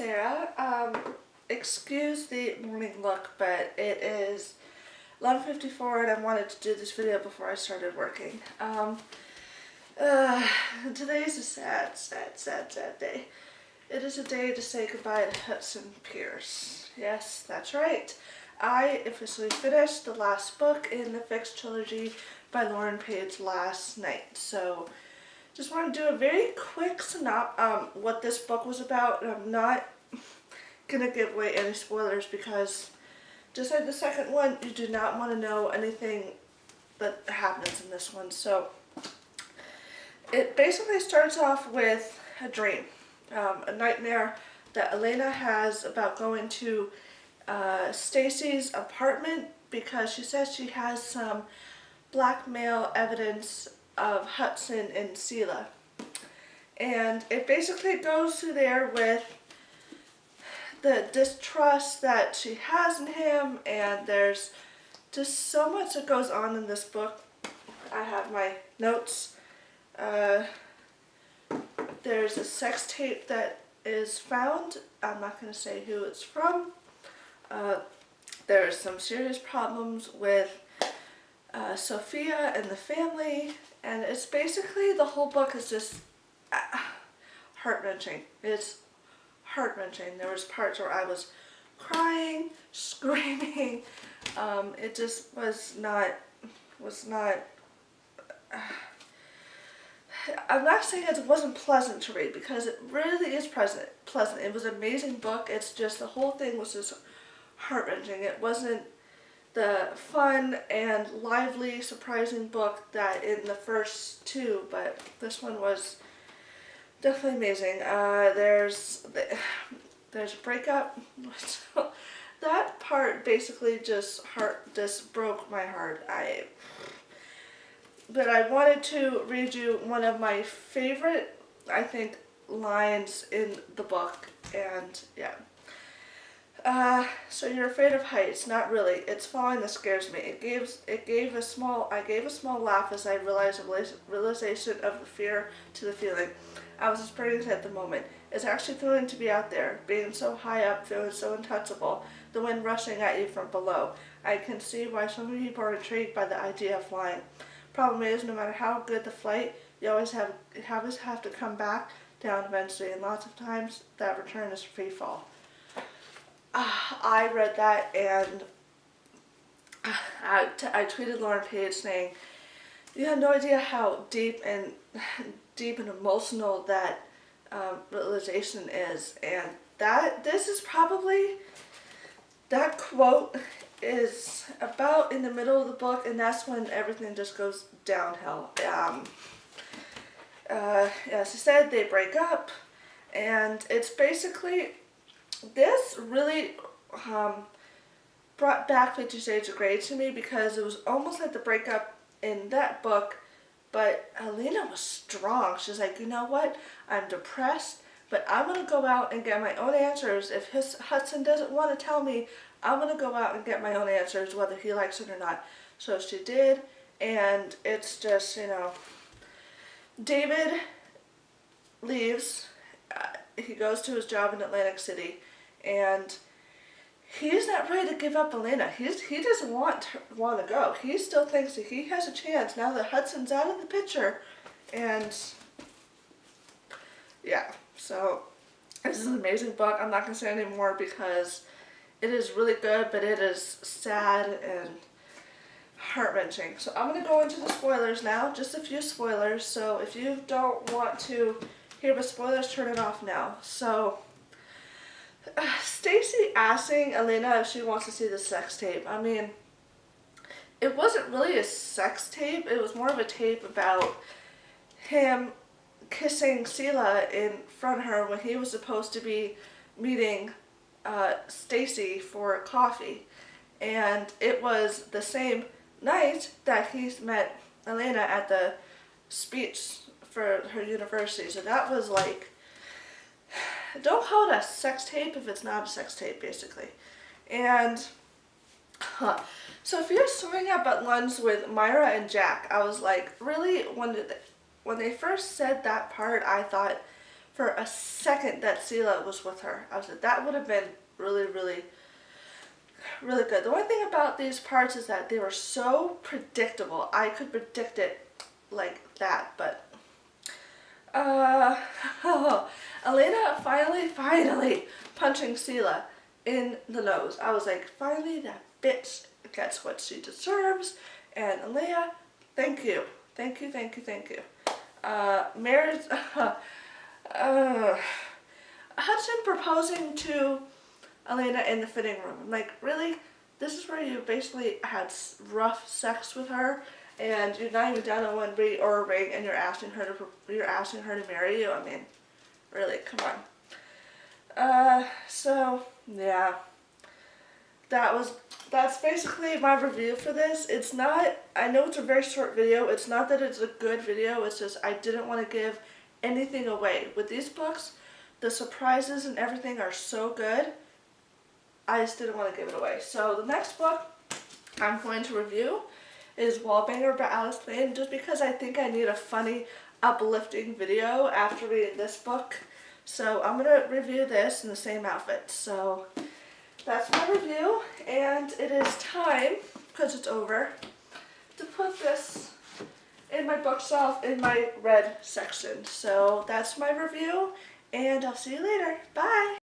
Sarah. Excuse the morning look, but it is 11:54 and I wanted to do this video before I started working. Today is a sad day. It is a day to say goodbye to Hudson Pierce. Yes, that's right. I officially finished the last book in the Fixed trilogy by Laurelin Paige last night. So, just want to do a very quick synopsis what this book was about. I'm not gonna give away any spoilers because just like the second one, you do not want to know anything that happens in this one. So it basically starts off with a dream, a nightmare that Elena has about going to Stacy's apartment because she says she has some blackmail evidence of Hudson and Seela. And it basically goes through there with the distrust that she has in him, and there's just so much that goes on in this book. I have my notes. There's a sex tape that is found. I'm not going to say who it's from. There's some serious problems with Sophia and the family, and it's basically, the whole book is just heart-wrenching. It's heart-wrenching. There was parts where I was crying, screaming. It just was not I'm not saying it wasn't pleasant to read, because it really is pleasant. It was an amazing book. It's just, the whole thing was just heart-wrenching. It wasn't the fun and lively, surprising book that in the first two, but this one was definitely amazing. There's a breakup. That part basically just broke my heart. But I wanted to read you one of my favorite, I think, lines in the book, and yeah. So you're afraid of heights? Not really. It's falling that scares me. I gave a small laugh as I realized the realization of the fear to the feeling. I was experiencing at the moment. It's actually thrilling to be out there, being so high up, feeling so untouchable, the wind rushing at you from below. I can see why so many people are intrigued by the idea of flying. Problem is, no matter how good the flight, you always have to come back down eventually, and lots of times that return is free fall. I read that, and I tweeted Laurelin Paige saying, "You have no idea how deep and emotional that realization is," and that quote is about in the middle of the book, and that's when everything just goes downhill. As I said, they break up, and it's basically, this really brought back 50 Shades of Grey to me, because it was almost like the breakup in that book, but Elena was strong. She's like, you know what, I'm depressed, but I'm going to go out and get my own answers. If Hudson doesn't want to tell me, I'm going to go out and get my own answers, whether he likes it or not. So she did, and it's just, David leaves. He goes to his job in Atlantic City, and he's not ready to give up Elena. He doesn't want to go. He still thinks that he has a chance now that Hudson's out of the picture, and yeah. So this is an amazing book. I'm not going to say any more because it is really good, but it is sad and heart-wrenching. So I'm going to go into the spoilers now, just a few spoilers. So if you don't want to hear the spoilers, turn it off now. So Stacy asking Elena if she wants to see the sex tape. I mean, it wasn't really a sex tape. It was more of a tape about him kissing Seela in front of her when he was supposed to be meeting Stacy for coffee. And it was the same night that he met Elena at the speech for her university. So that was like, don't call it a sex tape if it's not a sex tape, basically. And Sophia's throwing up at lunch with Myra and Jack. I was like, really? When they first said that part, I thought for a second that Selah was with her. I was like, that would have been really, really, really good. The only thing about these parts is that they were so predictable. I could predict it like that, but Elena finally punching Selah in the nose. I was like, finally that bitch gets what she deserves. And Elena, thank you. Thank you. Mary's Hudson proposing to Elena in the fitting room. I'm like, really? This is where you basically had rough sex with her, and you're not even down on one or a ring, and you're asking her to marry you. I mean, really, come on. So yeah, that's basically my review for this. It's not, I know it's a very short video. It's not that it's a good video. It's just I didn't want to give anything away. With these books, the surprises and everything are so good. I just didn't want to give it away. So the next book I'm going to review is Wallbanger by Alice Lane, just because I think I need a funny, uplifting video after reading this book. So I'm going to review this in the same outfit. So that's my review, and it is time, because it's over, to put this in my bookshelf in my red section. So that's my review, and I'll see you later. Bye!